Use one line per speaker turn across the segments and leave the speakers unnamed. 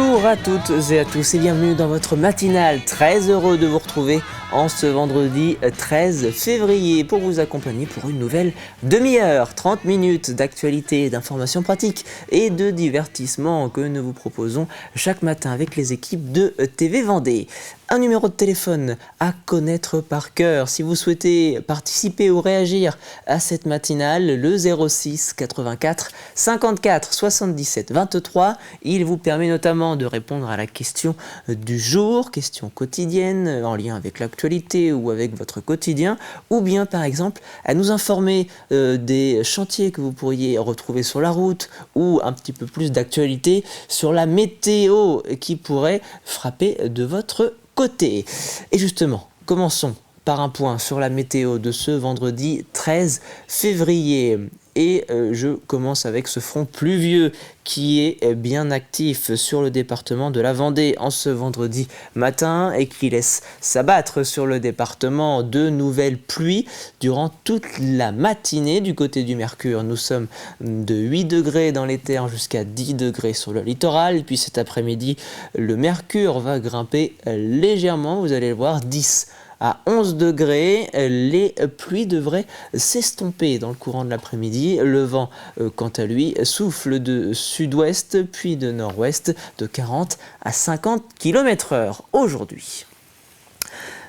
Bonjour à toutes et à tous et bienvenue dans votre matinale. Très heureux de vous retrouver en ce vendredi 13 février pour vous accompagner pour une nouvelle demi-heure, 30 minutes d'actualité, d'informations pratiques et de divertissement que nous vous proposons chaque matin avec les équipes de TV Vendée. Un numéro de téléphone à connaître par cœur si vous souhaitez participer ou réagir à cette matinale, le 06 84 54 77 23. Il vous permet notamment de répondre à la question du jour, question quotidienne en lien avec l'actualité ou avec votre quotidien, ou bien par exemple à nous informer des chantiers que vous pourriez retrouver sur la route ou un petit peu plus d'actualité sur la météo qui pourrait frapper de votre côté. Et justement, commençons par un point sur la météo de ce vendredi 13 février. Et je commence avec ce front pluvieux qui est bien actif sur le département de la Vendée en ce vendredi matin et qui laisse s'abattre sur le département de nouvelles pluies durant toute la matinée. Du côté du Mercure, nous sommes de 8 degrés dans les terres jusqu'à 10 degrés sur le littoral. Et puis cet après-midi, le Mercure va grimper légèrement, vous allez le voir, 10 à 11 degrés, les pluies devraient s'estomper dans le courant de l'après-midi. Le vent, quant à lui, souffle de sud-ouest puis de nord-ouest de 40 à 50 km/h aujourd'hui.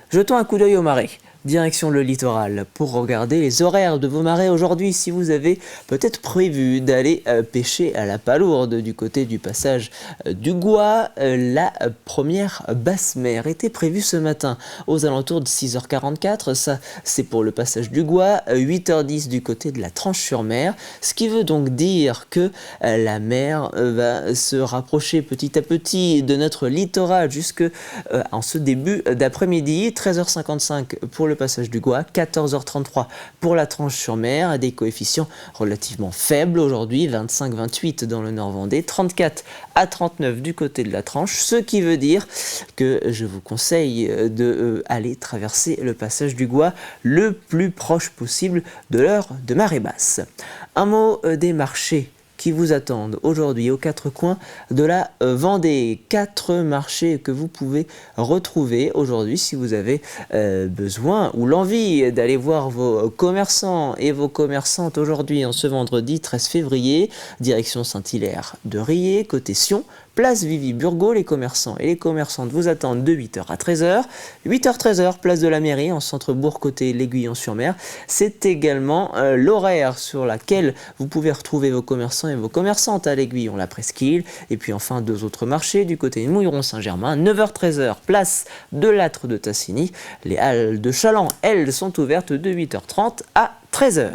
Jetons un coup d'œil aux marées. Direction le littoral pour regarder les horaires de vos marées aujourd'hui si vous avez peut-être prévu d'aller pêcher à la palourde du côté du passage du Gois. La première basse mer était prévue ce matin aux alentours de 6h44, ça c'est pour le passage du Gois, 8h10 du côté de la Tranche-sur-Mer, ce qui veut donc dire que la mer va se rapprocher petit à petit de notre littoral jusque en ce début d'après-midi, 13h55 pour le passage du Gois, 14h33 pour la Tranche-sur-Mer, à des coefficients relativement faibles aujourd'hui, 25-28 dans le Nord Vendée, 34 à 39 du côté de la Tranche, ce qui veut dire que je vous conseille d'aller traverser le passage du Gois le plus proche possible de l'heure de marée basse. Un mot des marchés qui vous attendent aujourd'hui aux quatre coins de la Vendée. 4 marchés que vous pouvez retrouver aujourd'hui si vous avez besoin ou l'envie d'aller voir vos commerçants et vos commerçantes aujourd'hui en ce vendredi 13 février. Direction Saint-Hilaire de Riez, côté Sion. Place Vivi-Burgo, les commerçants et les commerçantes vous attendent de 8h à 13h. 8h-13h, place de la mairie, en centre-bourg côté l'Aiguillon-sur-Mer. C'est également l'horaire sur laquelle vous pouvez retrouver vos commerçants et vos commerçantes à l'Aiguillon, la Presqu'île. Et puis enfin 2 autres marchés du côté de Mouilleron-Saint-Germain. 9h-13h, place de l'Âtre de Tassigny. Les halles de Chaland, elles, sont ouvertes de 8h30 à 13h.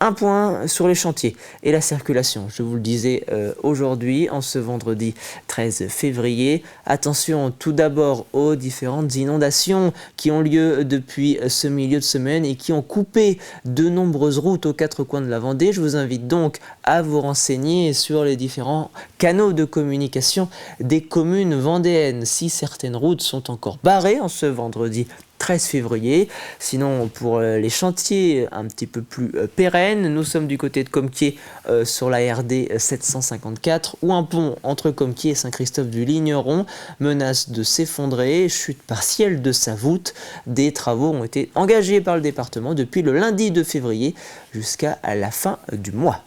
Un point sur les chantiers et la circulation. Je vous le disais aujourd'hui, en ce vendredi 13 février. Attention tout d'abord aux différentes inondations qui ont lieu depuis ce milieu de semaine et qui ont coupé de nombreuses routes aux 4 coins de la Vendée. Je vous invite donc à vous renseigner sur les différents canaux de communication des communes vendéennes si certaines routes sont encore barrées en ce vendredi 13 février. Sinon, pour les chantiers un petit peu plus pérennes, nous sommes du côté de Comquier sur la RD 754 où un pont entre Comquier et Saint-Christophe-du-Ligneron menace de s'effondrer, chute partielle de sa voûte. Des travaux ont été engagés par le département depuis le lundi 2 février jusqu'à la fin du mois.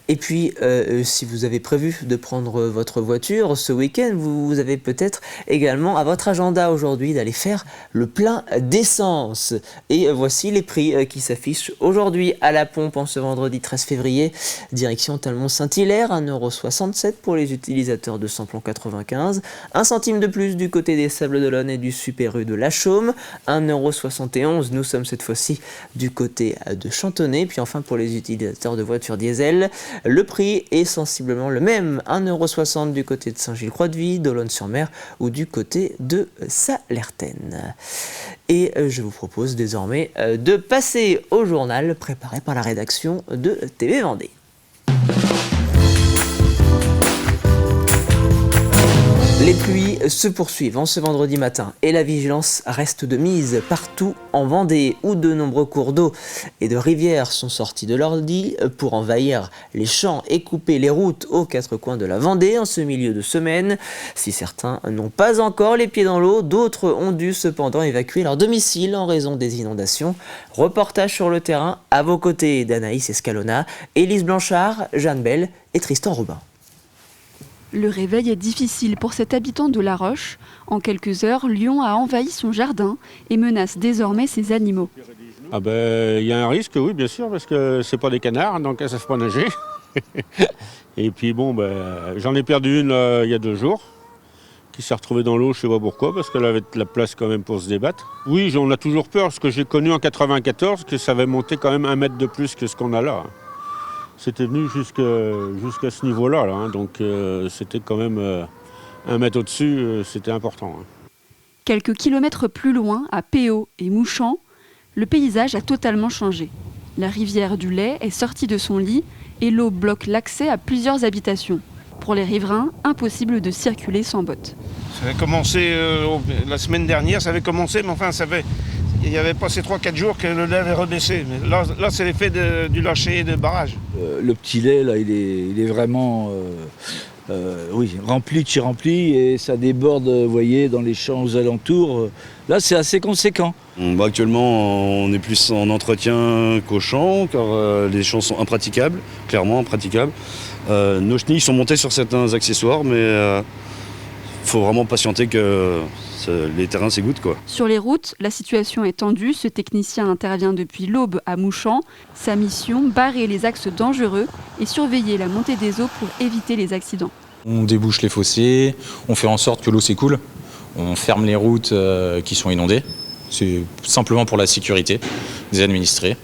Et puis, si vous avez prévu de prendre votre voiture ce week-end, vous avez peut-être également à votre agenda aujourd'hui d'aller faire le plein d'essence. Et voici les prix qui s'affichent aujourd'hui à la pompe en ce vendredi 13 février. Direction Talmont-Saint-Hilaire, 1,67 € pour les utilisateurs de samplon 95. 1 centime de plus du côté des Sables-d'Olonne et du Super U de La Chaume. 1,71 €, nous sommes cette fois-ci du côté de Chantonnay. Puis enfin pour les utilisateurs de voitures diesel, le prix est sensiblement le même, 1,60 € du côté de Saint-Gilles-Croix-de-Vie, d'Olonne-sur-Mer ou du côté de Sallertaine. Et je vous propose désormais de passer au journal préparé par la rédaction de TV Vendée. Les pluies se poursuivent en ce vendredi matin et la vigilance reste de mise partout en Vendée où de nombreux cours d'eau et de rivières sont sortis de leur lit pour envahir les champs et couper les routes aux quatre coins de la Vendée en ce milieu de semaine. Si certains n'ont pas encore les pieds dans l'eau, d'autres ont dû cependant évacuer leur domicile en raison des inondations. Reportage sur le terrain à vos côtés d'Anaïs Escalona, Élise Blanchard, Jeanne Bell et Tristan Robin.
Le réveil est difficile pour cet habitant de La Roche. En quelques heures, Lyon a envahi son jardin et menace désormais ses animaux.
Ah ben, il y a un risque, oui, bien sûr, parce que c'est pas des canards, donc elles savent pas nager. Et puis bon, j'en ai perdu une il y a 2 jours, qui s'est retrouvée dans l'eau, je sais pas pourquoi, parce qu'elle avait de la place quand même pour se débattre. Oui, on a toujours peur, parce que j'ai connu en 94 que ça avait monté quand même 1 mètre de plus que ce qu'on a là. C'était venu jusqu'à ce niveau-là, là, hein, donc c'était quand même 1 mètre au-dessus, c'était important. Hein.
Quelques kilomètres plus loin, à Péau et Mouchamps, le paysage a totalement changé. La rivière du Lay est sortie de son lit et l'eau bloque l'accès à plusieurs habitations. Pour les riverains, impossible de circuler sans bottes.
Ça avait commencé la semaine dernière, ça avait commencé, mais enfin, il n'y avait pas ces 3-4 jours que le lait avait rebaissé. Mais là c'est l'effet du lâcher de barrage.
Le petit lait, là, il est vraiment rempli de chez rempli et ça déborde, vous voyez, dans les champs aux alentours. Là, c'est assez conséquent.
Actuellement, on est plus en entretien qu'au champ, car les champs sont impraticables, clairement impraticables. Nos chenilles sont montées sur certains accessoires, mais faut vraiment patienter que les terrains s'égouttent, quoi.
Sur les routes, la situation est tendue. Ce technicien intervient depuis l'aube à Mouchamps. Sa mission, barrer les axes dangereux et surveiller la montée des eaux pour éviter les accidents.
On débouche les fossés, on fait en sorte que l'eau s'écoule, on ferme les routes qui sont inondées. C'est simplement pour la sécurité des administrés.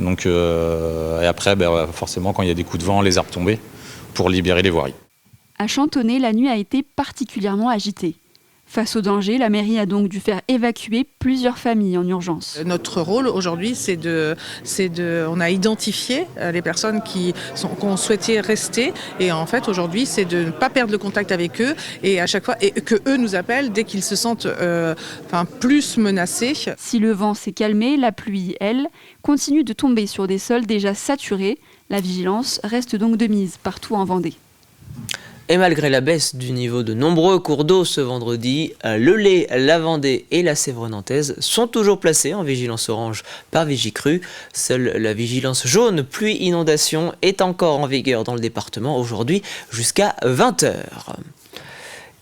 Donc, et après, forcément, quand il y a des coups de vent, les arbres tombés, pour libérer les voiries.
À Chantonnay, la nuit a été particulièrement agitée. Face au danger, la mairie a donc dû faire évacuer plusieurs familles en urgence.
Notre rôle aujourd'hui, on a identifié les personnes qui ont souhaité rester. Et en fait, aujourd'hui, c'est de ne pas perdre le contact avec eux et à chaque fois, et que eux nous appellent dès qu'ils se sentent plus menacés.
Si le vent s'est calmé, la pluie, elle, continue de tomber sur des sols déjà saturés. La vigilance reste donc de mise partout en Vendée.
Et malgré la baisse du niveau de nombreux cours d'eau ce vendredi, le Lay, la Vendée et la Sèvre nantaise sont toujours placés en vigilance orange par Vigicru. Seule la vigilance jaune pluie-inondation est encore en vigueur dans le département aujourd'hui jusqu'à 20h.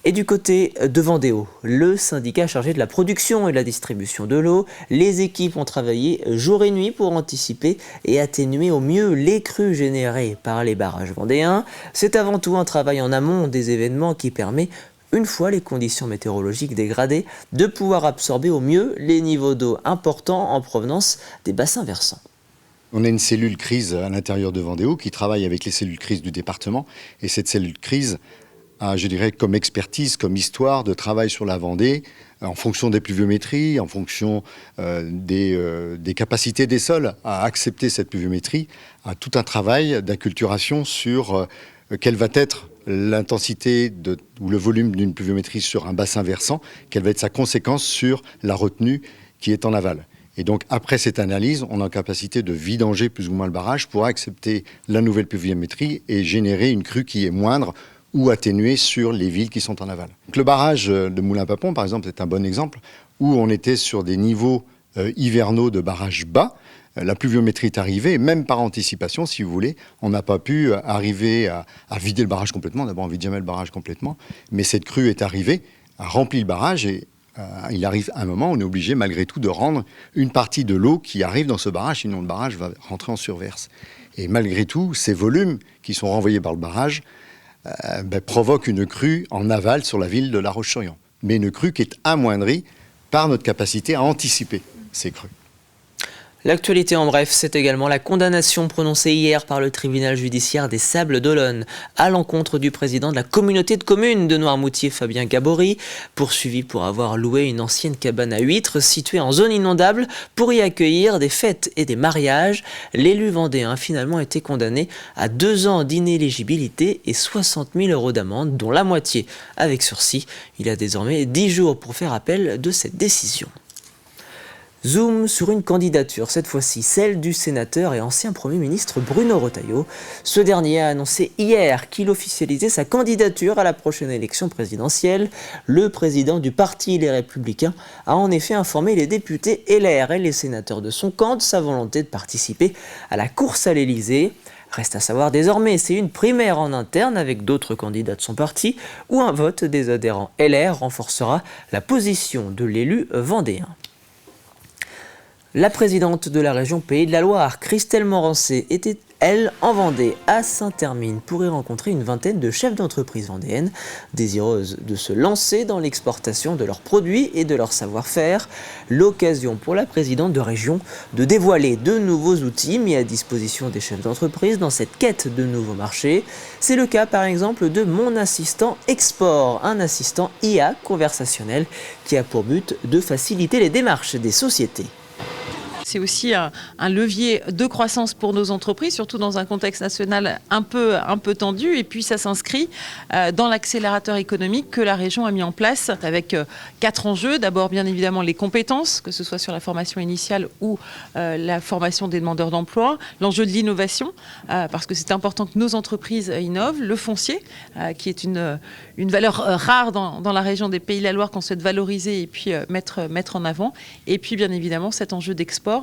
Et du côté de Vendéo, le syndicat chargé de la production et de la distribution de l'eau, les équipes ont travaillé jour et nuit pour anticiper et atténuer au mieux les crues générées par les barrages vendéens. C'est avant tout un travail en amont des événements qui permet, une fois les conditions météorologiques dégradées, de pouvoir absorber au mieux les niveaux d'eau importants en provenance des bassins versants.
On a une cellule crise à l'intérieur de Vendéo qui travaille avec les cellules crise du département et cette cellule crise je dirais, comme expertise, comme histoire de travail sur la Vendée, en fonction des pluviométries, en fonction des capacités des sols à accepter cette pluviométrie, à tout un travail d'acculturation sur quelle va être l'intensité ou le volume d'une pluviométrie sur un bassin versant, quelle va être sa conséquence sur la retenue qui est en aval. Et donc, après cette analyse, on est en capacité de vidanger plus ou moins le barrage pour accepter la nouvelle pluviométrie et générer une crue qui est moindre ou atténuée sur les villes qui sont en aval. Donc, le barrage de Moulins-Papon, par exemple, est un bon exemple où on était sur des niveaux hivernaux de barrage bas. La pluviométrie est arrivée, et même par anticipation, si vous voulez, on n'a pas pu arriver à vider le barrage complètement. D'abord, on ne vide jamais le barrage complètement, mais cette crue est arrivée, a rempli le barrage, et il arrive un moment où on est obligé, malgré tout, de rendre une partie de l'eau qui arrive dans ce barrage, sinon le barrage va rentrer en surverse. Et malgré tout, ces volumes qui sont renvoyés par le barrage provoquent une crue en aval sur la ville de La Roche-sur-Yon. Mais une crue qui est amoindrie par notre capacité à anticiper ces crues.
L'actualité en bref, c'est également la condamnation prononcée hier par le tribunal judiciaire des Sables-d'Olonne à l'encontre du président de la communauté de communes de Noirmoutier, Fabien Gabory, poursuivi pour avoir loué une ancienne cabane à huîtres située en zone inondable pour y accueillir des fêtes et des mariages. L'élu vendéen a finalement été condamné à 2 ans d'inéligibilité et 60 000 € d'amende, dont la moitié avec sursis. Il a désormais 10 jours pour faire appel de cette décision. Zoom sur une candidature, cette fois-ci celle du sénateur et ancien Premier ministre Bruno Retailleau. Ce dernier a annoncé hier qu'il officialisait sa candidature à la prochaine élection présidentielle. Le président du parti Les Républicains a en effet informé les députés LR et les sénateurs de son camp de sa volonté de participer à la course à l'Élysée. Reste à savoir désormais, c'est une primaire en interne avec d'autres candidats de son parti ou un vote des adhérents LR renforcera la position de l'élu vendéen. La présidente de la région Pays de la Loire, Christelle Morancé, était, elle, en Vendée, à Saint-Hermine, pour y rencontrer une vingtaine de chefs d'entreprise vendéennes, désireuses de se lancer dans l'exportation de leurs produits et de leur savoir-faire. L'occasion pour la présidente de région de dévoiler de nouveaux outils mis à disposition des chefs d'entreprise dans cette quête de nouveaux marchés. C'est le cas par exemple de Mon Assistant Export, un assistant IA conversationnel qui a pour but de faciliter les démarches des sociétés.
C'est aussi un levier de croissance pour nos entreprises, surtout dans un contexte national un peu tendu. Et puis ça s'inscrit dans l'accélérateur économique que la région a mis en place avec 4 enjeux. D'abord, bien évidemment, les compétences, que ce soit sur la formation initiale ou la formation des demandeurs d'emploi. L'enjeu de l'innovation, parce que c'est important que nos entreprises innovent. Le foncier, qui est une valeur rare dans la région des Pays de la Loire qu'on souhaite valoriser et puis mettre en avant. Et puis, bien évidemment, cet enjeu d'export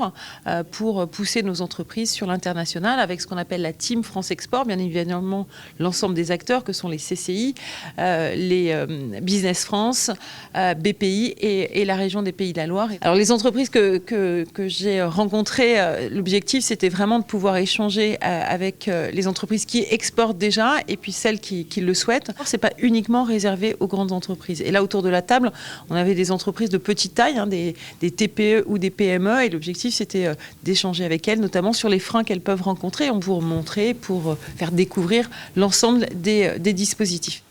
pour pousser nos entreprises sur l'international avec ce qu'on appelle la Team France Export, bien évidemment l'ensemble des acteurs que sont les CCI, les Business France, BPI et la région des Pays de la Loire. Alors les entreprises que j'ai rencontrées, l'objectif c'était vraiment de pouvoir échanger avec les entreprises qui exportent déjà et puis celles qui le souhaitent. C'est pas uniquement réservé aux grandes entreprises. Et là autour de la table, on avait des entreprises de petite taille, des TPE ou des PME et l'objectif c'était d'échanger avec elles, notamment sur les freins qu'elles peuvent rencontrer. On vous montrer pour faire découvrir l'ensemble des dispositifs.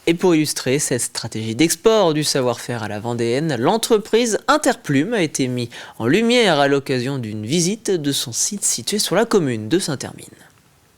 Et pour illustrer cette stratégie d'export du savoir-faire à la vendéenne, l'entreprise Interplume a été mise en lumière à l'occasion d'une visite de son site situé sur la commune de Saint-Hermine.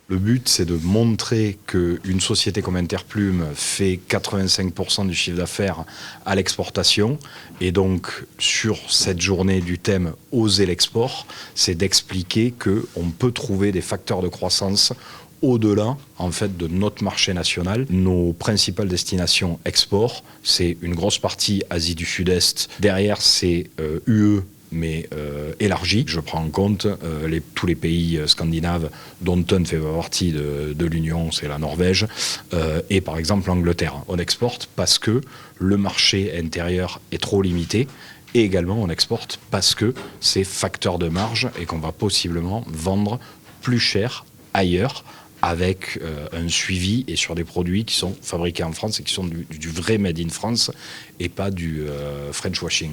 Le but, c'est de montrer qu'une société comme Interplume fait 85% du chiffre d'affaires à l'exportation. Et donc, sur cette journée du thème « Oser l'export », c'est d'expliquer qu'on peut trouver des facteurs de croissance au-delà en fait, de notre marché national. Nos principales destinations export, c'est une grosse partie Asie du Sud-Est. Derrière, c'est UE, mais élargi. Je prends en compte tous les pays scandinaves dont un fait partie de l'Union, c'est la Norvège, et par exemple l'Angleterre. On exporte parce que le marché intérieur est trop limité, et également on exporte parce que c'est facteur de marge et qu'on va possiblement vendre plus cher ailleurs, avec un suivi et sur des produits qui sont fabriqués en France et qui sont du vrai made in France et pas du French washing.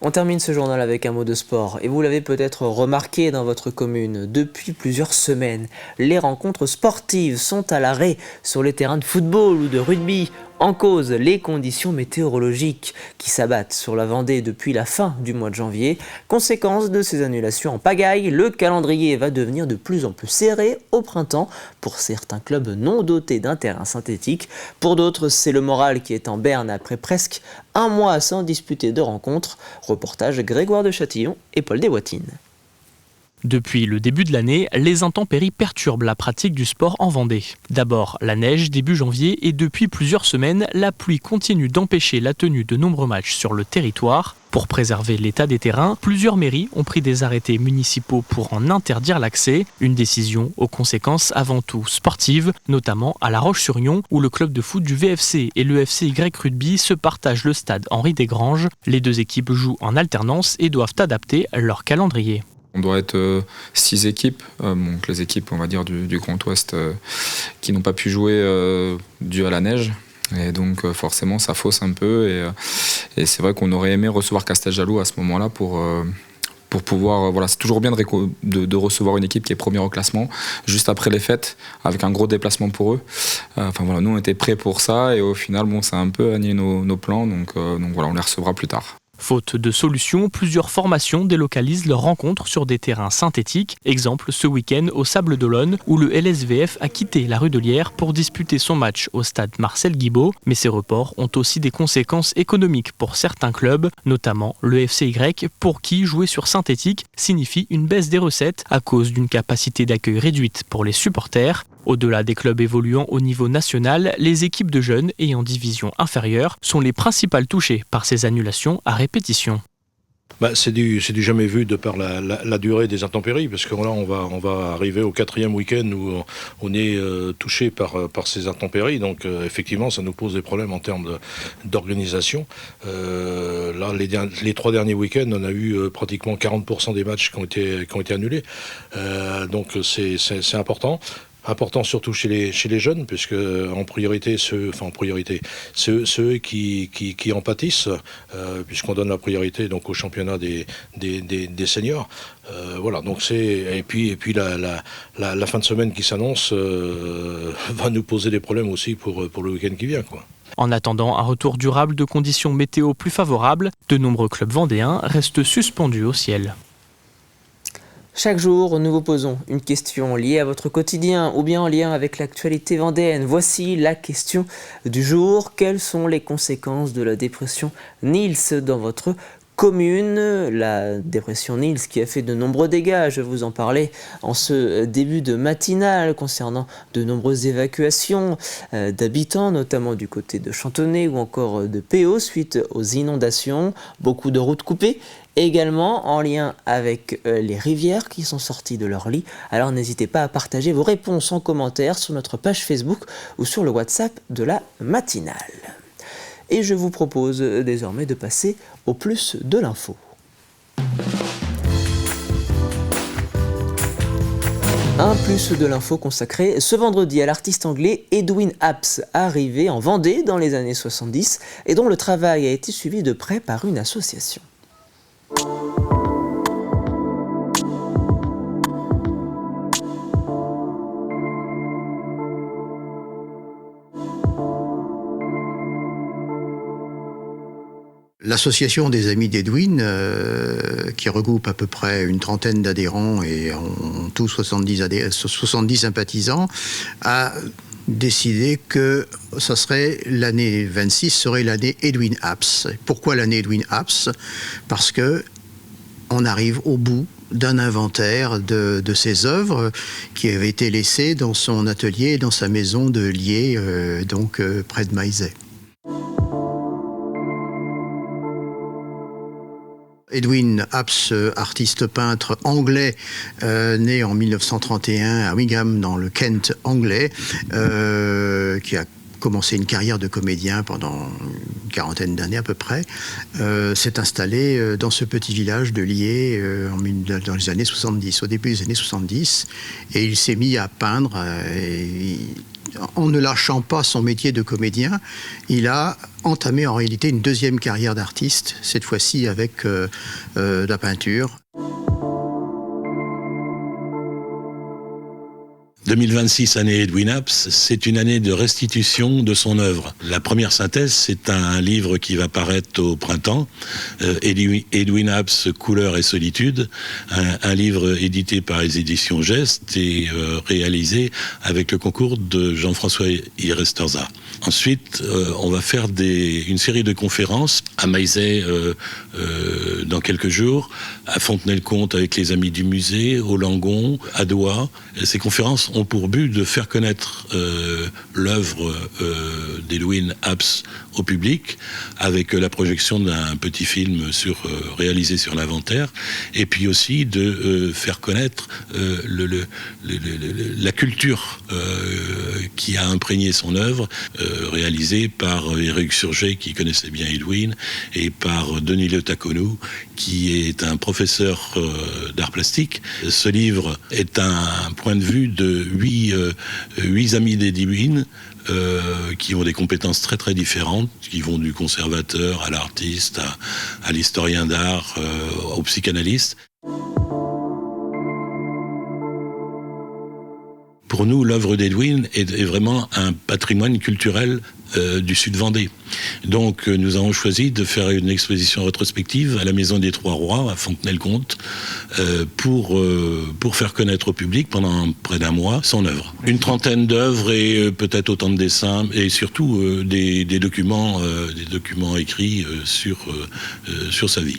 On termine ce journal avec un mot de sport. Et vous l'avez peut-être remarqué dans votre commune, depuis plusieurs semaines, les rencontres sportives sont à l'arrêt sur les terrains de football ou de rugby. En cause, les conditions météorologiques qui s'abattent sur la Vendée depuis la fin du mois de janvier. Conséquence de ces annulations en pagaille, le calendrier va devenir de plus en plus serré au printemps pour certains clubs non dotés d'un terrain synthétique. Pour d'autres, c'est le moral qui est en berne après presque un mois sans disputer de rencontres. Reportage Grégoire de Châtillon et Paul Deswatines.
Depuis le début de l'année, les intempéries perturbent la pratique du sport en Vendée. D'abord la neige début janvier et depuis plusieurs semaines, la pluie continue d'empêcher la tenue de nombreux matchs sur le territoire. Pour préserver l'état des terrains, plusieurs mairies ont pris des arrêtés municipaux pour en interdire l'accès. Une décision aux conséquences avant tout sportives, notamment à La Roche-sur-Yon où le club de foot du VFC et le FCY Rugby se partagent le stade Henri Desgranges. Les deux équipes jouent en alternance et doivent adapter leur calendrier.
On doit être 6 équipes, donc les équipes on va dire du Grand Ouest qui n'ont pas pu jouer dû à la neige. Et donc forcément ça fausse un peu et c'est vrai qu'on aurait aimé recevoir Casteljaloux à ce moment-là pour pour pouvoir, voilà, c'est toujours bien de recevoir une équipe qui est première au classement, juste après les fêtes, avec un gros déplacement pour eux. Enfin voilà, nous on était prêts pour ça et au final, bon, ça a un peu annulé nos plans, donc voilà, on les recevra plus tard.
Faute de solution, plusieurs formations délocalisent leurs rencontres sur des terrains synthétiques. Exemple ce week-end au Sables d'Olonne où le LSVF a quitté la Rudelière pour disputer son match au stade Marcel Guibaud. Mais ces reports ont aussi des conséquences économiques pour certains clubs, notamment le FCY pour qui jouer sur synthétique signifie une baisse des recettes à cause d'une capacité d'accueil réduite pour les supporters. Au-delà des clubs évoluant au niveau national, les équipes de jeunes et en division inférieure sont les principales touchées par ces annulations à répétition.
C'est du jamais vu de par la durée des intempéries, parce que là on va arriver au 4e week-end où on est touché par ces intempéries, donc effectivement ça nous pose des problèmes en termes d'organisation. Là les 3 derniers week-ends on a eu pratiquement 40% des matchs qui ont été annulés, donc c'est important. Important surtout chez les jeunes, puisque en priorité ceux qui en pâtissent, puisqu'on donne la priorité donc au championnat des seniors. Voilà, donc et puis la fin de semaine qui s'annonce va nous poser des problèmes aussi pour le week-end qui vient, quoi.
En attendant un retour durable de conditions météo plus favorables, de nombreux clubs vendéens restent suspendus au ciel.
Chaque jour, nous vous posons une question liée à votre quotidien ou bien en lien avec l'actualité vendéenne. Voici la question du jour. Quelles sont les conséquences de la dépression Nils dans votre commune? La dépression Nils qui a fait de nombreux dégâts, je vous en parlais en ce début de matinale concernant de nombreuses évacuations d'habitants, notamment du côté de Chantonnay ou encore de Péo suite aux inondations, beaucoup de routes coupées. Également en lien avec les rivières qui sont sorties de leur lit. Alors n'hésitez pas à partager vos réponses en commentaire sur notre page Facebook ou sur le WhatsApp de la matinale. Et je vous propose désormais de passer au plus de l'info. Un plus de l'info consacré ce vendredi à l'artiste anglais Edwin Apps, arrivé en Vendée dans les années 70 et dont le travail a été suivi de près par une association.
L'association des Amis d'Edwin, qui regroupe à peu près une trentaine d'adhérents et en tout 70 sympathisants, a décidé que ça serait l'année 26 serait l'année Edwin Apps. Pourquoi l'année Edwin Apps? Parce que on arrive au bout d'un inventaire de ses œuvres qui avait été laissées dans son atelier, dans sa maison de Lier, près de Maizet. Edwin Apps, artiste peintre anglais, né en 1931 à Wigan dans le Kent anglais, qui a commencé une carrière de comédien pendant une quarantaine d'années à peu près, s'est installé dans ce petit village de Lier dans les années 70, au début des années 70, et il s'est mis à peindre. En ne lâchant pas son métier de comédien, il a entamé en réalité une deuxième carrière d'artiste, cette fois-ci avec la peinture.
2026, année Edwin Apps, c'est une année de restitution de son œuvre. La première synthèse, c'est un livre qui va paraître au printemps, Edwin Apps, Couleurs et Solitude, un livre édité par les éditions Geste et réalisé avec le concours de Jean-François Irestorza. Ensuite, on va faire une série de conférences à Maizet dans quelques jours, à Fontenay-le-Comte avec les Amis du musée, au Langon, à Doigt. Ces conférences ont pour but de faire connaître l'œuvre d'Edwin Apps au public, avec la projection d'un petit film réalisé sur l'inventaire, et puis aussi de faire connaître la culture qui a imprégné son œuvre, réalisée par Éric Surget, qui connaissait bien Edwin, et par Denis Le Taconou, qui est un professeur d'art plastique. Ce livre est un point de vue de 8 amis d'Edwin, qui ont des compétences très très différentes, qui vont du conservateur à l'artiste, à l'historien d'art, au psychanalyste. Pour nous, l'œuvre d'Edwin est vraiment un patrimoine culturel du Sud-Vendée. Donc nous avons choisi de faire une exposition rétrospective à la Maison des Trois Rois, à Fontenay-le-Comte, pour faire connaître au public pendant près d'un mois son œuvre. Une trentaine d'œuvres et peut-être autant de dessins, et surtout des documents écrits sur sa vie.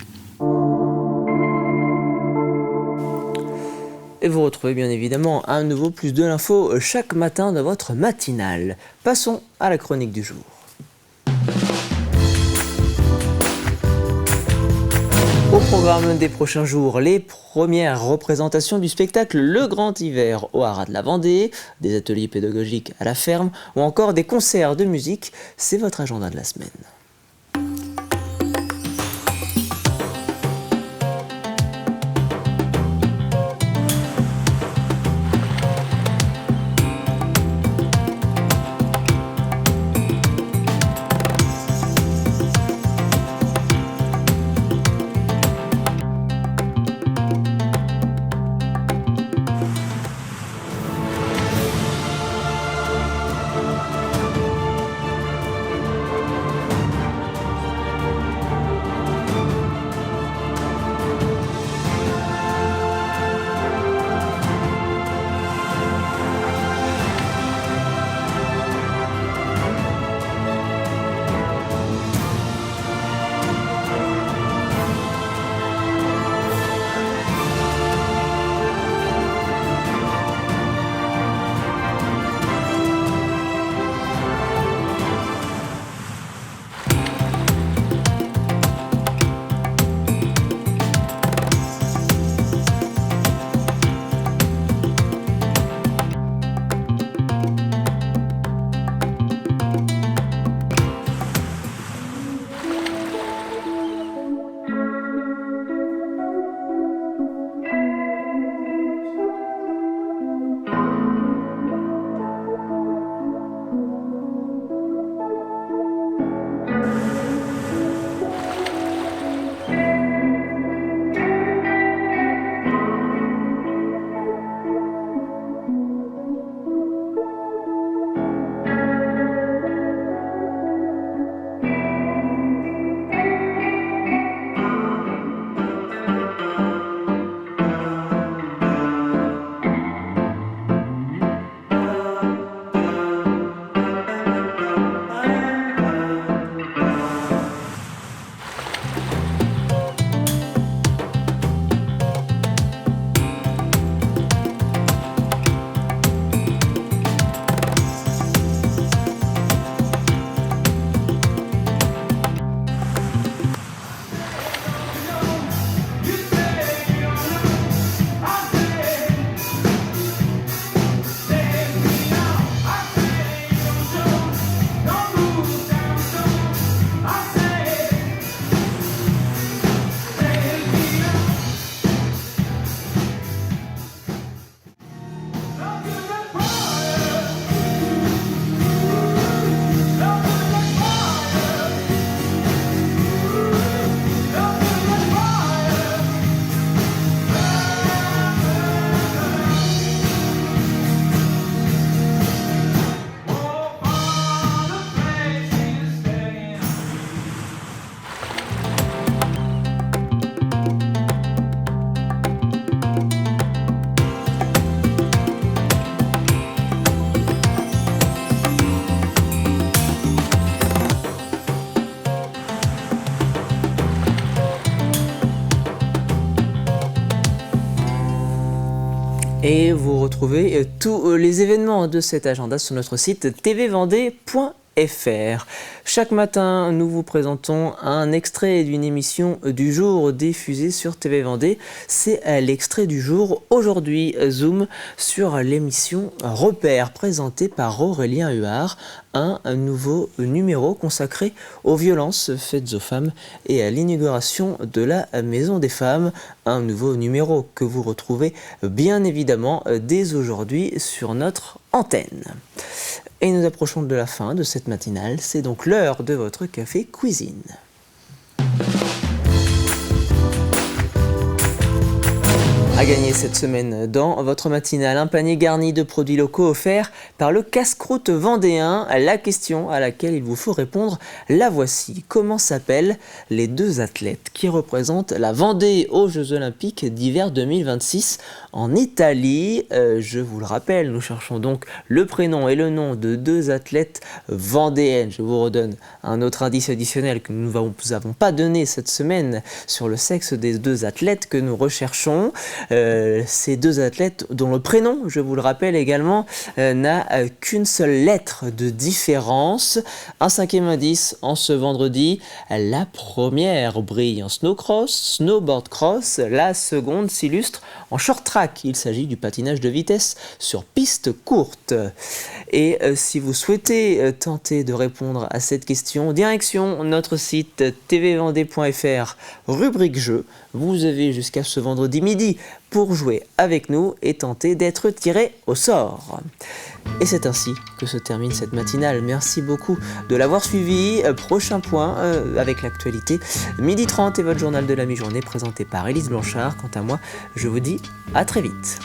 Et vous retrouvez bien évidemment à nouveau plus de l'info chaque matin dans votre matinale. Passons à la chronique du jour. Au programme des prochains jours, les premières représentations du spectacle Le Grand Hiver au Haras de la Vendée, des ateliers pédagogiques à la ferme ou encore des concerts de musique. C'est votre agenda de la semaine. Et vous retrouvez tous les événements de cet agenda sur notre site tvvendée.fr. Chaque matin, nous vous présentons un extrait d'une émission du jour diffusée sur TV Vendée. C'est l'extrait du jour. Aujourd'hui, zoom sur l'émission Repères, présentée par Aurélien Huard, un nouveau numéro consacré aux violences faites aux femmes et à l'inauguration de la Maison des Femmes. Un nouveau numéro que vous retrouvez bien évidemment dès aujourd'hui sur notre antenne. Et nous approchons de la fin de cette matinale, c'est donc l'heure de votre café cuisine. À gagner cette semaine dans votre matinale, un panier garni de produits locaux offerts par le casse-croûte vendéen. La question à laquelle il vous faut répondre, la voici. Comment s'appellent les deux athlètes qui représentent la Vendée aux Jeux Olympiques d'hiver 2026 en Italie? Je vous le rappelle, nous cherchons donc le prénom et le nom de deux athlètes vendéennes. Je vous redonne un autre indice additionnel que nous n'avons pas donné cette semaine sur le sexe des deux athlètes que nous recherchons. Ces deux athlètes dont le prénom, je vous le rappelle également, n'a qu'une seule lettre de différence. Un cinquième indice en ce vendredi, la première brille en snowcross, snowboard cross, la seconde s'illustre en short track. Il s'agit du patinage de vitesse sur piste courte. Et si vous souhaitez tenter de répondre à cette question, direction notre site tvvendée.fr, rubrique jeux. Vous avez jusqu'à ce vendredi midi pour jouer avec nous et tenter d'être tiré au sort. Et c'est ainsi que se termine cette matinale. Merci beaucoup de l'avoir suivi. Prochain point avec l'actualité, 12h30 et votre journal de la mi-journée présenté par Élise Blanchard. Quant à moi, je vous dis à très vite.